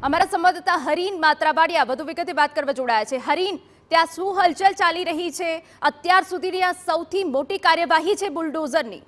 અમારા સંવાદદાતા હરીન માત્રાવાડિયા વધુ વિગતે વાત કરવા જોડાયા છે। હરીન, ત્યાં શું હલચલ ચાલી રહી છે? અત્યાર સુધીની આ સૌથી મોટી કાર્યવાહી છે બુલડોઝરની।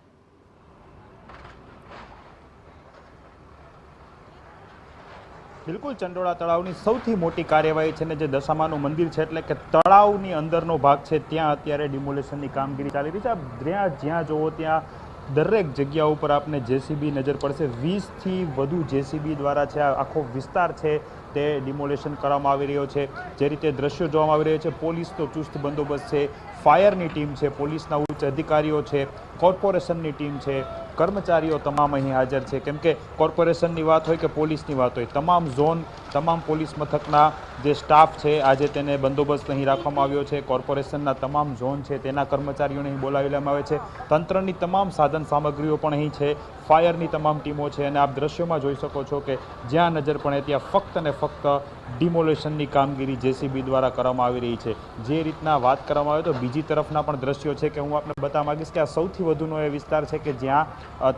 બિલકુલ, ચંડોળા તળાવની સૌથી મોટી કાર્યવાહી છે ને જે દશામાનું મંદિર છે એટલે કે તળાવની અંદરનો ભાગ છે ત્યાં અત્યારે ડિમોલેશનની કામગીરી ચાલી રહી છે। જ્યાં જોવો ત્યાં દરેક જગ્યા ઉપર આપને જેસીબી નજર પડશે। 20થી વધુ જેસીબી દ્વારા છે આ આખો વિસ્તાર છે તે ડિમોલેશન કરવામાં આવી રહ્યો છે। જે રીતે દ્રશ્યો જોવામાં આવી રહ્યા છે, પોલીસનો ચુસ્ત બંદોબસ્ત છે, ફાયરની ટીમ છે, પોલીસના ઉચ્ચ અધિકારીઓ છે, કોર્પોરેશનની ટીમ છે, કર્મચારીઓ તમામ અહીં હાજર છે। કેમ કે કોર્પોરેશનની વાત હોય કે પોલીસની વાત હોય, તમામ ઝોન, તમામ પોલીસ મથકના જે સ્ટાફ છે આજે તેને બંદોબસ્ત અહીં રાખવામાં આવ્યો છે। કોર્પોરેશનના તમામ ઝોન છે તેના કર્મચારીઓને અહીં બોલાવી લેવામાં આવે છે। તંત્રની તમામ સાધન સામગ્રીઓ પણ અહીં છે, ફાયરની તમામ ટીમો છે અને આપ દ્રશ્યોમાં જોઈ શકો છો કે જ્યાં નજર પડે ત્યાં ફક્ત ને ફક્ત ડિમોલેશનની કામગીરી જેસીબી દ્વારા કરવામાં આવી રહી છે। જે રીતના વાત કરવામાં આવે તો બીજી તરફના પણ દ્રશ્યો છે કે હું આપને બતાવવા માંગીશ કે આ સૌથી વધુનો એ વિસ્તાર છે કે જ્યાં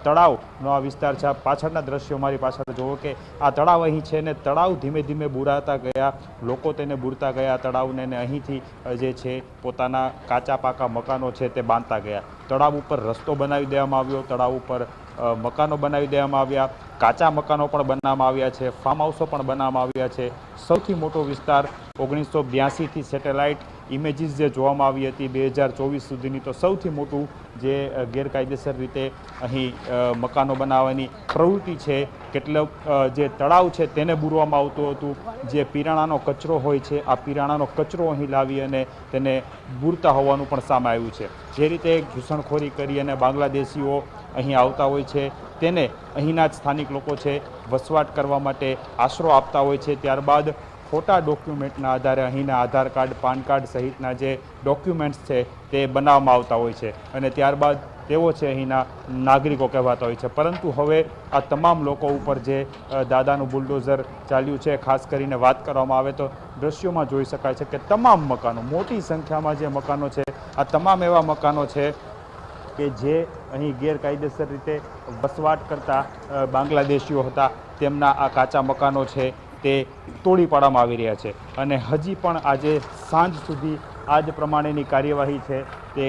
તળાવનો આ વિસ્તાર છે। આ પાછળના દ્રશ્યો મારી પાછળ જુઓ કે આ તળાવ અહીં છે ને તળાવ ધીમે ધીમે બુરાતા ગયા, લોકો તેને બુરતા ગયા તળાવને, ને અહીંથી જે છે પોતાના કાચા પાકા મકાનો છે તે બાંધતા ગયા। તળાવ ઉપર રસ્તો બનાવી દેવામાં આવ્યો, તળાવ ઉપર મકાનો બનાવી દેવામાં આવ્યા, કાચા મકાનો પણ બનાવવામાં આવ્યા છે, ફાર્મ હાઉસો પણ બનાવવામાં આવ્યા છે। સૌથી મોટો વિસ્તાર 1982થી સેટેલાઇટ ઇમેજીસ જે જોવામાં આવી હતી 2024 સુધીની, તો સૌથી મોટું જે ગેરકાયદેસર રીતે અહીં મકાનો બનાવવાની પ્રવૃત્તિ છે, કેટલો જે તળાવ છે તેને બૂરવામાં આવતું હતું, જે પીરાણાનો કચરો હોય છે આ પીરાણાનો કચરો અહીં લાવી અને તેને બૂરતા હોવાનું પણ સામે આવ્યું છે। જે રીતે ઘૂસણખોરી કરી અને બાંગ્લાદેશીઓ અહીં આવતા હોય છે તેને અહીંના જ સ્થાનિક લોકો છે વસવાટ કરવા માટે આશરો આપતા હોય છે, ત્યારબાદ ખોટા ડોક્યુમેન્ટના આધારે અહીંના આધાર કાર્ડ, પાન કાર્ડ સહિતના જે ડોક્યુમેન્ટ્સ છે તે બનાવવામાં આવતા હોય છે અને ત્યારબાદ તેઓ છે અહીંના નાગરિકો કહેવાતા હોય છે। પરંતુ હવે આ તમામ લોકો ઉપર જે દાદાનું બુલડોઝર ચાલ્યું છે, ખાસ કરીને વાત કરવામાં આવે તો દ્રશ્યોમાં જોઈ શકાય છે કે તમામ મકાનો, મોટી સંખ્યામાં જે મકાનો છે આ તમામ એવા મકાનો છે કે જે અહીં ગેરકાયદેસર રીતે વસવાટ કરતા બાંગ્લાદેશીઓ હતા તેમના આ કાચા મકાનો છે તે તોડી પાડવામાં આવી રહ્યા છે અને હજી પણ આજે સાંજ સુધી આ જ પ્રમાણેની કાર્યવાહી છે તે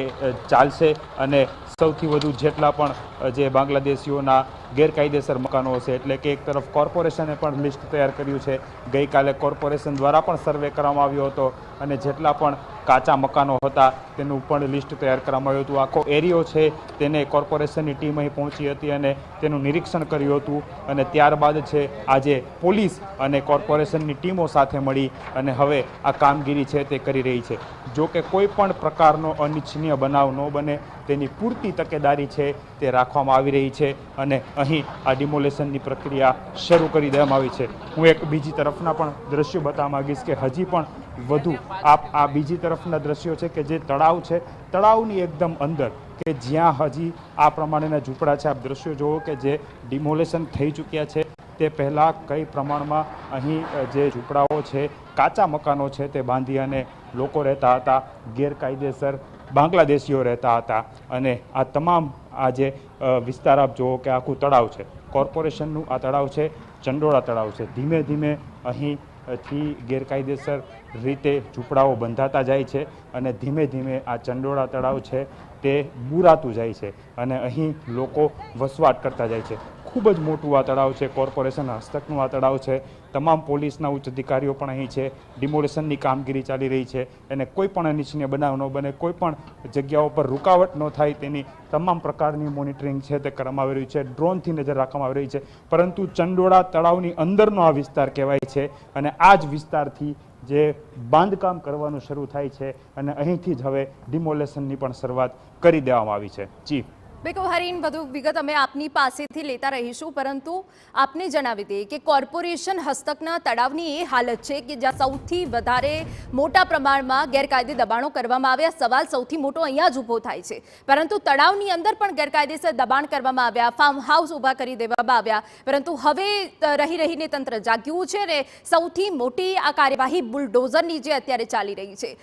ચાલશે અને સૌથી વધુ જેટલા પણ જે બાંગ્લાદેશીઓના ગેરકાયદેસર મકાનો હશે, એટલે કે એક તરફ કોર્પોરેશને પણ લિસ્ટ તૈયાર કર્યું છે, ગઈકાલે કોર્પોરેશન દ્વારા પણ સર્વે કરવામાં આવ્યો હતો અને જેટલા પણ કાચા મકાનો હતા તેનું પણ લિસ્ટ તૈયાર કરવામાં આવ્યું હતું। આખો એરિયો છે તેને કોર્પોરેશનની ટીમ અહીં પહોંચી હતી અને તેનું નિરીક્ષણ કર્યું હતું અને ત્યારબાદ છે આજે પોલીસ અને કોર્પોરેશનની ટીમો સાથે મળી અને હવે આ કામગીરી છે તે કરી રહી છે। જો કે કોઈ પણ પ્રકારનો અનિચ્છનીય બનાવ ન બને તેની પૂરતી તકેદારી છે તે રાખવામાં આવી રહી છે અને અહીં આ ડિમોલેશનની પ્રક્રિયા શરૂ કરી દેવામાં આવી છે। હું એક બીજી તરફના પણ દ્રશ્યો બતાવવા માંગીશ કે હજી પણ વધુ આ બીજી તરફના દ્રશ્યો છે કે જે તળાવ છે, તળાવની એકદમ અંદર કે જ્યાં હજી આ પ્રમાણેના ઝૂંપડા છે, આપ દ્રશ્યો જુઓ કે જે ડિમોલેશન થઈ ચૂક્યા છે તે પહેલાં કઈ પ્રમાણમાં અહીં જે ઝૂંપડાઓ છે, કાચા મકાનો છે તે બાંધી અને લોકો રહેતા હતા, ગેરકાયદેસર બાંગ્લાદેશીઓ રહેતા હતા અને આ તમામ આ જે વિસ્તાર આપ જુઓ કે આખું તળાવ છે, કોર્પોરેશનનું આ તળાવ છે, ચંડોળા તળાવ છે, ધીમે ધીમે અહીંથી ગેરકાયદેસર રીતે ઝૂંપડાઓ બંધાતા જાય છે અને ધીમે ધીમે આ ચંડોળા તળાવ છે તે બુરાતું જાય છે અને અહીં લોકો વસવાટ કરતા જાય છે। ખૂબ જ મોટું આ તળાવ છે, કોર્પોરેશન હસ્તકનું આ તળાવ છે, તમામ પોલીસના ઉચ્ચ અધિકારીઓ પણ અહીં છે, ડિમોલેશનની કામગીરી ચાલી રહી છે અને કોઈ પણ અનિચ્છનીય બનાવ ન બને, કોઈ પણ જગ્યાઓ પર રૂકાવટ ન થાય તેની તમામ પ્રકારની મોનિટરિંગ છે તે કરવામાં આવી રહ્યું છે, ડ્રોનથી નજર રાખવામાં આવી રહી છે। પરંતુ ચંડોળા તળાવની અંદરનો આ વિસ્તાર કહેવાય છે અને આ જ વિસ્તારથી જે બાંધકામ કરવાનું શરૂ થાય છે અને અહીંથી જ હવે ડિમોલેશનની પણ શરૂઆત કરી દેવામાં આવી છે। જી બિલકુલ હરીન, વધુ વિગત અમે આપની પાસેથી લેતા રહીશું, પરંતુ આપને જણાવી દઈએ કે કોર્પોરેશન હસ્તકના તળાવની એ હાલત છે કે જ્યાં સૌથી વધારે મોટા પ્રમાણમાં ગેરકાયદે દબાણો કરવામાં આવ્યા। સવાલ સૌથી મોટો અહીંયા જ ઊભો થાય છે, પરંતુ તળાવની અંદર પણ ગેરકાયદેસર દબાણ કરવામાં આવ્યા, ફાર્મ હાઉસ ઊભા કરી દેવામાં આવ્યા, પરંતુ હવે રહીને તંત્ર જાગ્યું છે ને સૌથી મોટી આ કાર્યવાહી બુલડોઝરની જે અત્યારે ચાલી રહી છે